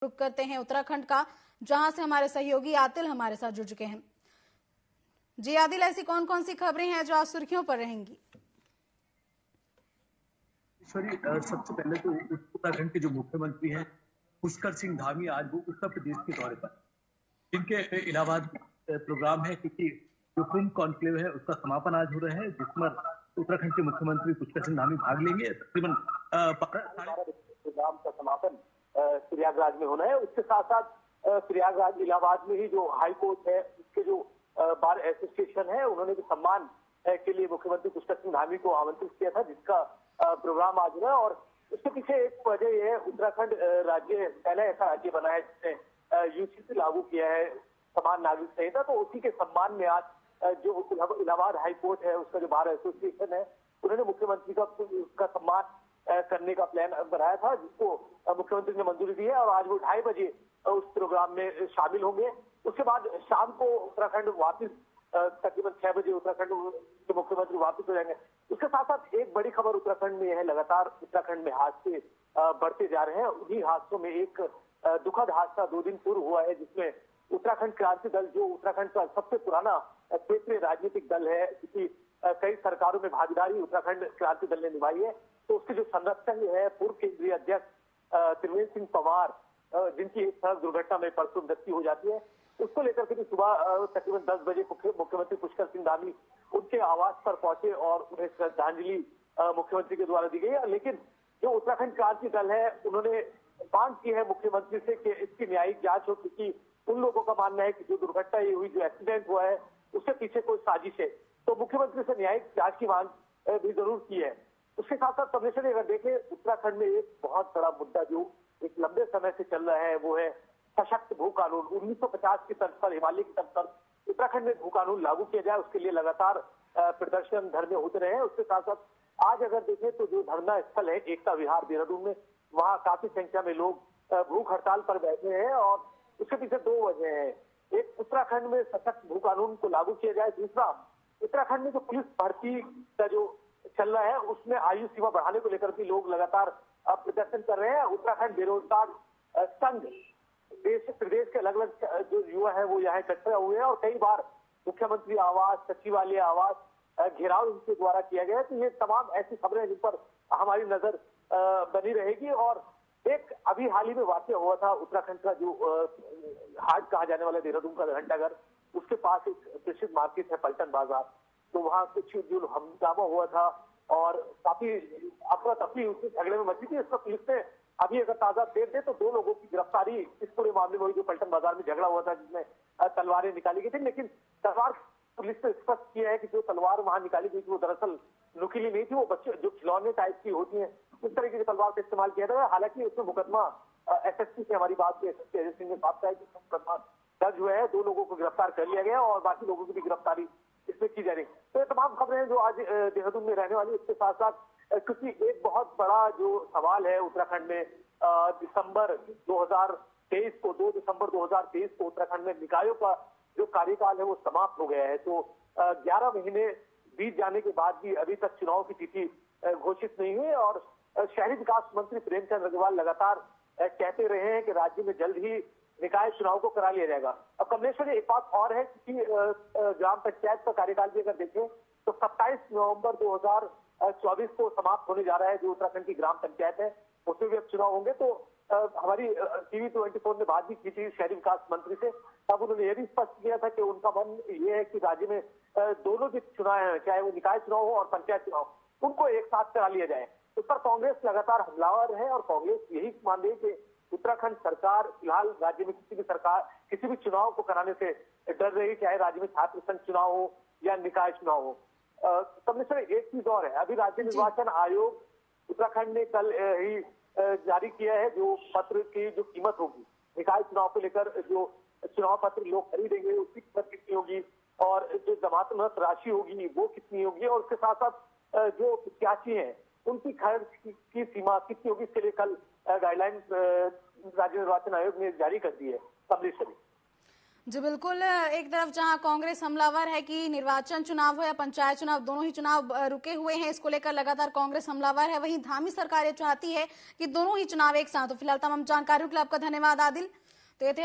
रुक करते हैं उत्तराखंड का, जहां से हमारे सहयोगी आदिल हमारे साथ जुड़ चुके हैं। जी आदिल, ऐसी कौन कौन सी खबरें हैं जो आज सुर्खियों पर रहेंगी? सबसे पहले तो उत्तराखंड के जो मुख्यमंत्री हैं पुष्कर सिंह धामी आज वो उत्तर प्रदेश के दौरे पर, जिनके इलाहाबाद प्रोग्राम है, क्योंकि जो कुंभ कॉन्क्लेव है उसका समापन आज हो रहा है, जिसमें उत्तराखंड के मुख्यमंत्री पुष्कर सिंह धामी भाग लेंगे। तकरीबन प्रोग्राम का समापन प्रयागराज में होना है। उसके साथ साथ प्रयागराज इलाहाबाद में ही जो हाई कोर्ट है उसके जो बार एसोसिएशन है, उन्होंने भी सम्मान के लिए मुख्यमंत्री पुष्कर सिंह धामी को आमंत्रित किया था, जिसका प्रोग्राम आज हुआ। और उसके पीछे एक वजह यह है, उत्तराखंड राज्य पहला ऐसा राज्य बना है जिसने यूसीसी लागू किया है, समान नागरिक संहिता। तो उसी के सम्मान में आज जो इलाहाबाद हाई कोर्ट है उसका जो बार एसोसिएशन है, उन्होंने मुख्यमंत्री का सम्मान करने का प्लान बनाया था, जिसको मुख्यमंत्री ने मंजूरी दी है। और आज वो 2:30 बजे उस प्रोग्राम में शामिल होंगे। उसके बाद शाम को उत्तराखंड वापिस तकरीबन 6 बजे उत्तराखंड के मुख्यमंत्री वापिस हो जाएंगे। उसके साथ साथ एक बड़ी खबर उत्तराखंड में है, लगातार उत्तराखंड में हादसे बढ़ते जा रहे हैं। उन्हीं हादसों में एक दुखद हादसा 2 दिन पूर्व हुआ है, जिसमें उत्तराखंड क्रांति दल, जो उत्तराखंड का सबसे पुराना क्षेत्रीय राजनीतिक दल है, क्योंकि कई सरकारों में भागीदारी उत्तराखंड क्रांति दल ने निभाई है, तो उसके जो संरक्षक है पूर्व केंद्रीय अध्यक्ष त्रिवेंद्र सिंह पंवार, जिनकी एक सड़क दुर्घटना में परसों मृत्यु हो जाती है, उसको लेकर के सुबह तकरीबन 10 बजे मुख्यमंत्री पुष्कर सिंह धामी उनके आवास पर पहुंचे और उन्हें श्रद्धांजलि मुख्यमंत्री के द्वारा दी गई। लेकिन जो उत्तराखंड क्रांति दल है, उन्होंने मांग की है मुख्यमंत्री से कि इसकी न्यायिक जांच हो, क्योंकि उन लोगों का मानना है कि जो दुर्घटना ये हुई, जो एक्सीडेंट हुआ है, उसके पीछे कोई साजिश है। तो मुख्यमंत्री से न्यायिक जांच की मांग भी जरूर की है। उसके साथ साथ कमिश्नर अगर देखें, उत्तराखंड में एक बहुत बड़ा मुद्दा जो एक लंबे समय से चल रहा है, वो है सशक्त भू कानून। 1950 की तर्ज पर, हिमालय की तर्ज पर उत्तराखंड में भू कानून लागू किया जाए, उसके लिए लगातार प्रदर्शन धरने होते रहे हैं। उसके साथ साथ आज अगर देखें तो जो धरना स्थल है एकता विहार देहरादून में, वहाँ काफी संख्या में लोग भूख हड़ताल पर बैठे हैं। और उसके पीछे 2 वजह है। एक, उत्तराखंड में सशक्त भू कानून को लागू किया जाए। दूसरा, उत्तराखंड में जो पुलिस भर्ती का जो चल रहा है, उसमें आयु सीमा बढ़ाने को लेकर भी लोग लगातार प्रदर्शन कर रहे हैं। उत्तराखंड बेरोजगार संघ प्रदेश के अलग अलग जो युवा है वो यहाँ इकट्ठा हुए हैं, और कई बार मुख्यमंत्री आवास, सचिवालय आवास घेराव इनके द्वारा किया गया है। तो ये तमाम ऐसी खबरें जिन पर हमारी नजर बनी रहेगी। और एक अभी हाल ही में वाकया हुआ था, उत्तराखंड का जो हाट कहा जाने वाला देहरादून का घंटाघर, उसके पास एक प्रसिद्ध मार्केट है पलटन बाजार, तो वहाँ कुछ जो हंगामा हुआ था और काफी अफरा तफरी उसके झगड़े में मची थी। इसका पुलिस ने अभी अगर ताजा अपडेट दे तो 2 लोगों की गिरफ्तारी इस पूरे मामले में हुई, जो पलटन बाजार में झगड़ा हुआ था, जिसमें तलवारें निकाली गई थी। लेकिन तलवार पुलिस ने स्पष्ट किया है कि जो तलवार वहां निकाली गई थी वो दरअसल नुकीली नहीं थी, वो बच्चे जो खिलौने टाइप की होती है उस तरीके की तलवार का इस्तेमाल किया था। हालांकि उसमें मुकदमा एसएसपी से हमारी बात एसएसपी अजय सिंह ने बात किया कि मुकदमा दर्ज हुआ है, 2 लोगों को गिरफ्तार कर लिया गया और बाकी लोगों की भी गिरफ्तारी इसमें की जा रही। तो ये तमाम खबरें जो आज देहरादून में रहने वाली। इसके साथ साथ क्योंकि एक बहुत बड़ा जो सवाल है उत्तराखंड में, दिसंबर 2023 को 2 दिसंबर 2023 को उत्तराखंड में निकायों का जो कार्यकाल है वो समाप्त हो गया है। तो 11 महीने बीत जाने के बाद भी अभी तक चुनाव की तिथि घोषित नहीं हुई। और शहरी विकास मंत्री प्रेमचंद अग्रवाल लगातार कहते रहे हैं कि राज्य में जल्द ही निकाय चुनाव को करा लिया जाएगा। अब कमलेश्वर, एक बात और है कि ग्राम पंचायत का कार्यकाल भी अगर देखें तो 27 नवंबर 2024 को समाप्त होने जा रहा है। जो उत्तराखंड की ग्राम पंचायत है उसमें भी अब चुनाव होंगे। तो हमारी टीवी 24 ने बात भी की थी शहरी विकास मंत्री से, तब उन्होंने यह भी स्पष्ट किया था कि उनका मन ये है कि राज्य में दोनों जो चुनाव है, चाहे वो निकाय चुनाव हो और पंचायत चुनाव, उनको एक साथ करा लिया जाए। उस पर कांग्रेस लगातार हमलावर है और कांग्रेस यही मान रही है कि उत्तराखंड सरकार फिलहाल राज्य में किसी भी चुनाव को कराने से डर रही, चाहे राज्य में छात्र संघ चुनाव हो या निकाय चुनाव हो। कमिश्नर, एक चीज और है, अभी राज्य निर्वाचन आयोग उत्तराखंड ने कल ही जारी किया है जो पत्र की जो कीमत होगी निकाय चुनाव को लेकर, जो चुनाव पत्र लोग खरीदेंगे उसकी कीमत कितनी होगी और जो जमानत राशि होगी वो कितनी होगी, और उसके साथ साथ जो प्रत्याशी हैं उनकी खर्च की सीमा कितनी होगी, इसके लिए कल गाइडलाइन राज्य निर्वाचन आयोग ने जारी कर दी है। जी बिल्कुल, एक तरफ जहां कांग्रेस हमलावर है कि निर्वाचन चुनाव हो या पंचायत चुनाव, दोनों ही चुनाव रुके हुए हैं, इसको लेकर लगातार कांग्रेस हमलावर है। वहीं धामी सरकार ये चाहती है कि दोनों ही चुनाव एक साथ हो। फिलहाल तमाम जानकारियों के लिए आपका धन्यवाद आदिल। तो ये थे